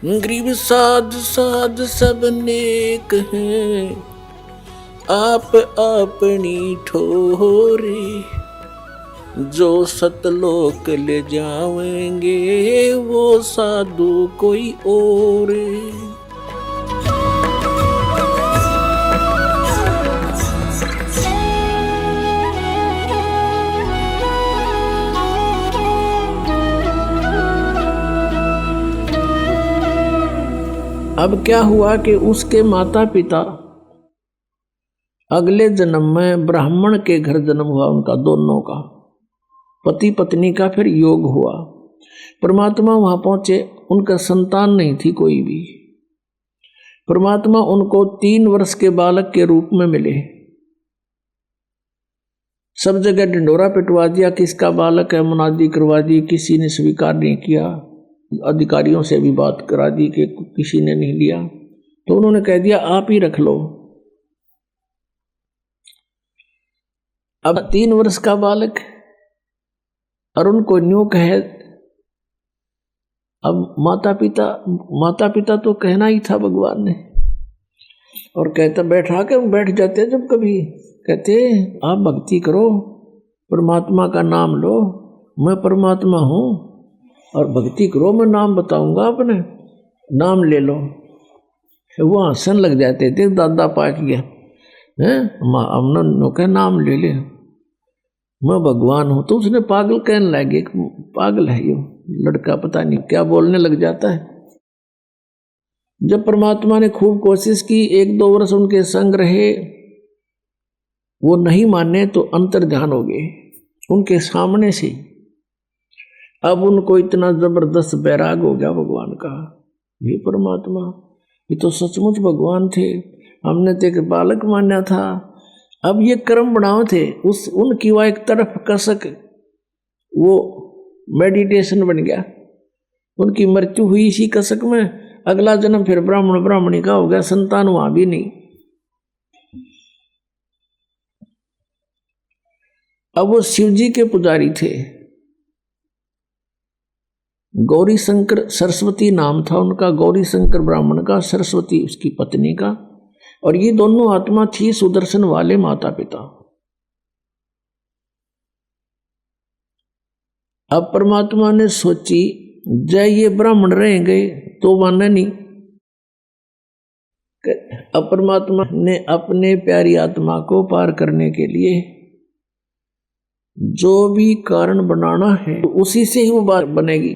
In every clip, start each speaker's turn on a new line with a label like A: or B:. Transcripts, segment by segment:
A: गरीब साध साध सब नेक हैं, आप अपनी ठोरे, जो सतलोक ले जाएंगे वो साधु कोई और। अब क्या हुआ कि उसके माता पिता अगले जन्म में ब्राह्मण के घर जन्म हुआ, उनका दोनों का, पति पत्नी का फिर योग हुआ। परमात्मा वहां पहुंचे, उनका संतान नहीं थी कोई भी। परमात्मा उनको 3 वर्ष के बालक के रूप में मिले। सब जगह ढिंडोरा पिटवा दिया, किसका बालक है, मुनादी करवा दी, किसी ने स्वीकार नहीं किया। अधिकारियों से भी बात करा दी कि किसी ने नहीं लिया, तो उन्होंने कह दिया आप ही रख लो। अब 3 वर्ष का बालक, और उनको न्यू कहे। अब माता पिता तो कहना ही था भगवान ने, और कहता बैठ जाते जब कभी, कहते आप भक्ति करो, परमात्मा का नाम लो, मैं परमात्मा हूं, और भक्ति करो, मैं नाम बताऊंगा, अपने नाम ले लो। वो हंसन लग जाते थे, दादा पाक गया है, हमने कहा नाम ले ले, मैं भगवान हूं। तो उसने पागल कहने लगे, पागल है ये लड़का, पता नहीं क्या बोलने लग जाता है। जब परमात्मा ने खूब कोशिश की, 1-2 वर्ष उनके संग रहे, वो नहीं माने तो अंतर ध्यान हो गए उनके सामने से। अब उनको इतना जबरदस्त बैराग हो गया भगवान का, ये परमात्मा, ये तो सचमुच भगवान थे, हमने तो एक बालक माना था। अब ये कर्म बनाओ थे, उनकी वह एक तरफ कसक, वो मेडिटेशन बन गया, उनकी मृत्यु हुई इसी कसक में। अगला जन्म फिर ब्राह्मणी का हो गया, संतान वहां भी नहीं। अब वो शिव जी के पुजारी थे, गौरी शंकर सरस्वती नाम था उनका, गौरी शंकर ब्राह्मण का, सरस्वती उसकी पत्नी का, और ये दोनों आत्मा थी सुदर्शन वाले माता पिता। अब परमात्मा ने सोची जय ये ब्राह्मण रहेंगे तो माने नहीं। अब परमात्मा ने अपने प्यारी आत्मा को पार करने के लिए जो भी कारण बनाना है उसी से ही वो बात बनेगी।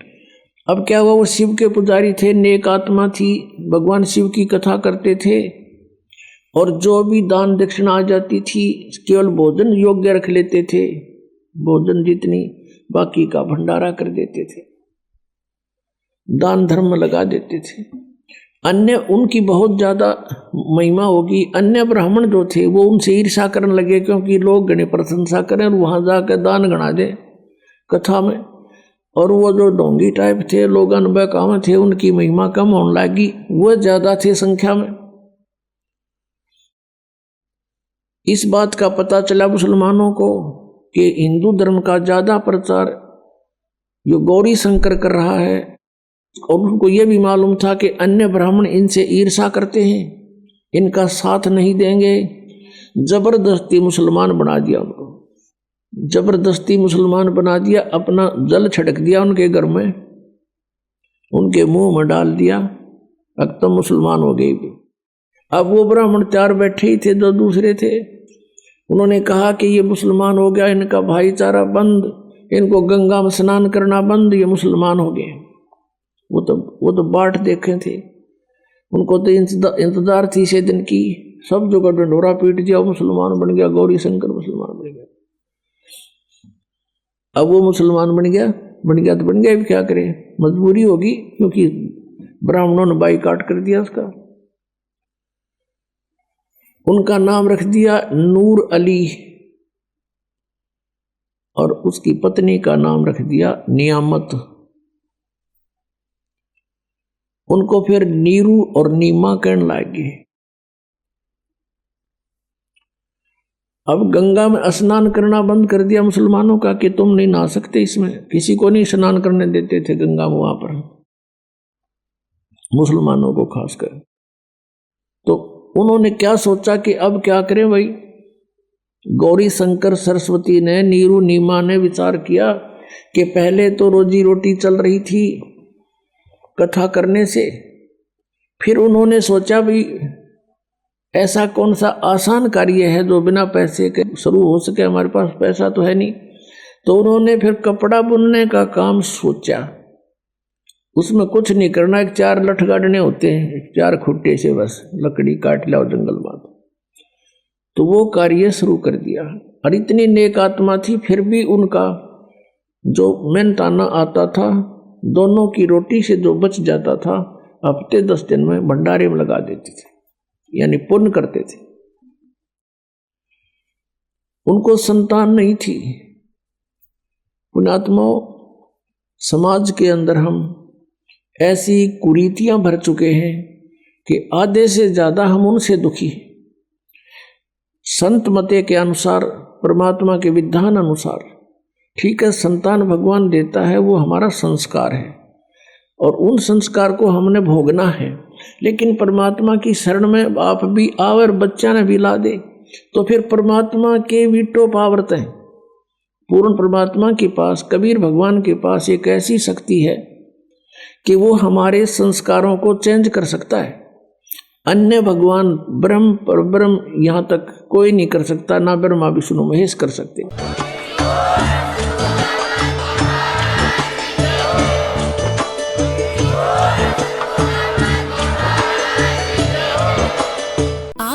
A: अब क्या हुआ, वो शिव के पुजारी थे, नेक आत्मा थी, भगवान शिव की कथा करते थे, और जो भी दान दक्षिणा आ जाती थी केवल भोजन योग्य रख लेते थे, भोजन जितनी बाकी का भंडारा कर देते थे, दान धर्म लगा देते थे। अन्य उनकी बहुत ज्यादा महिमा होगी। अन्य ब्राह्मण जो थे वो उनसे ईर्ष्या करने लगे, क्योंकि लोग गणे प्रशंसा करें और वहां जाकर दान गणा दे कथा में, और वो जो ढोंगी टाइप थे, लोग अनबकाम थे, उनकी महिमा कम होने लगी, वो ज्यादा थे संख्या में। इस बात का पता चला मुसलमानों को कि हिंदू धर्म का ज्यादा प्रचार जो गौरी शंकर कर रहा है, और उनको यह भी मालूम था कि अन्य ब्राह्मण इनसे ईर्ष्या करते हैं, इनका साथ नहीं देंगे। जबरदस्ती मुसलमान बना दिया उनको, जबरदस्ती मुसलमान बना दिया, अपना जल छिड़क दिया उनके घर में, उनके मुंह में डाल दिया, अब तो मुसलमान हो गए। अब वो ब्राह्मण 4 बैठे ही थे, 2 दूसरे थे, उन्होंने कहा कि ये मुसलमान हो गया, इनका भाईचारा बंद, इनको गंगा में स्नान करना बंद, ये मुसलमान हो गए। वो तो बाट देखे थे, उनको तो इंतजार थी इसे दिन की। सब जगह डंडोरा पीट दिया, मुसलमान बन गया, गौरी शंकर मुसलमान बन गया। अब वो मुसलमान बन गया तो बन गया, भी क्या करे, मजबूरी होगी, क्योंकि ब्राह्मणों ने बाइकाट कर दिया उसका। उनका नाम रख दिया नूर अली, और उसकी पत्नी का नाम रख दिया नियामत। उनको फिर नीरू और नीमा कहने लगे। अब गंगा में स्नान करना बंद कर दिया मुसलमानों का कि तुम नहीं नहा सकते इसमें, किसी को नहीं स्नान करने देते थे गंगा में वहां पर। मुसलमानों को खासकर। तो उन्होंने क्या सोचा कि अब क्या करें भाई। गौरी शंकर सरस्वती ने, नीरू नीमा ने विचार किया कि पहले तो रोजी रोटी चल रही थी कथा करने से, फिर उन्होंने सोचा भी ऐसा कौन सा आसान कार्य है जो बिना पैसे के शुरू हो सके, हमारे पास पैसा तो है नहीं। तो उन्होंने फिर कपड़ा बुनने का काम सोचा। उसमें कुछ नहीं करना, एक 4 लठ गाड़ने होते हैं, 4 खुट्टे से बस लकड़ी काट लाओ जंगल में। तो वो कार्य शुरू कर दिया। और इतनी नेक आत्मा थी, फिर भी उनका जो मेहनताना आता था, दोनों की रोटी से जो बच जाता था, हफ्ते 10 दिन में भंडारे में लगा देते थे, यानी पुण्य करते थे। उनको संतान नहीं थी। पुण्यात्माओं, समाज के अंदर हम ऐसी कुरीतियां भर चुके हैं कि आधे से ज्यादा हम उनसे दुखी। संत मते के अनुसार, परमात्मा के विधान अनुसार, ठीक है, संतान भगवान देता है, वो हमारा संस्कार है और उन संस्कार को हमने भोगना है। लेकिन परमात्मा की शरण में आप भी आओ और बच्चा ने भी ला दे, तो फिर परमात्मा के भी टॉप आवृत है। पूर्ण परमात्मा के पास, कबीर भगवान के पास एक ऐसी शक्ति है कि वो हमारे संस्कारों को चेंज कर सकता है। अन्य भगवान ब्रह्म पर ब्रह्म यहाँ तक कोई नहीं कर सकता, ना ब्रह्मा विष्णु महेश कर सकते।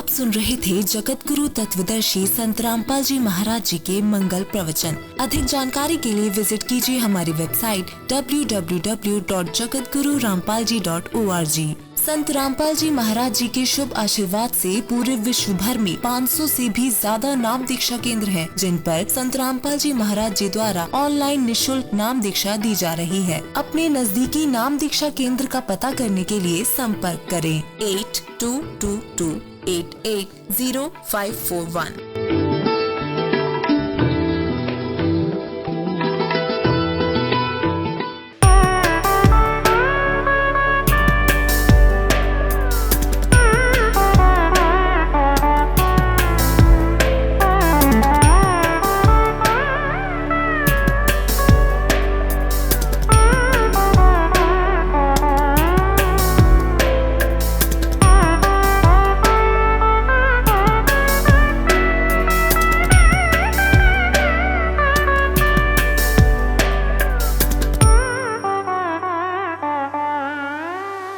B: सुन रहे थे जगत गुरु तत्वदर्शी संत रामपाल जी महाराज जी के मंगल प्रवचन। अधिक जानकारी के लिए विजिट कीजिए हमारी वेबसाइट www.jagatgururampalji.org। संत रामपाल जी महाराज जी के शुभ आशीर्वाद से पूरे विश्व भर में 500 से भी ज्यादा नाम दीक्षा केंद्र हैं, जिन पर संत रामपाल जी महाराज जी द्वारा ऑनलाइन निशुल्क नाम दीक्षा दी जा रही है। अपने नजदीकी नाम दीक्षा केंद्र का पता करने के लिए संपर्क करें 8222880541।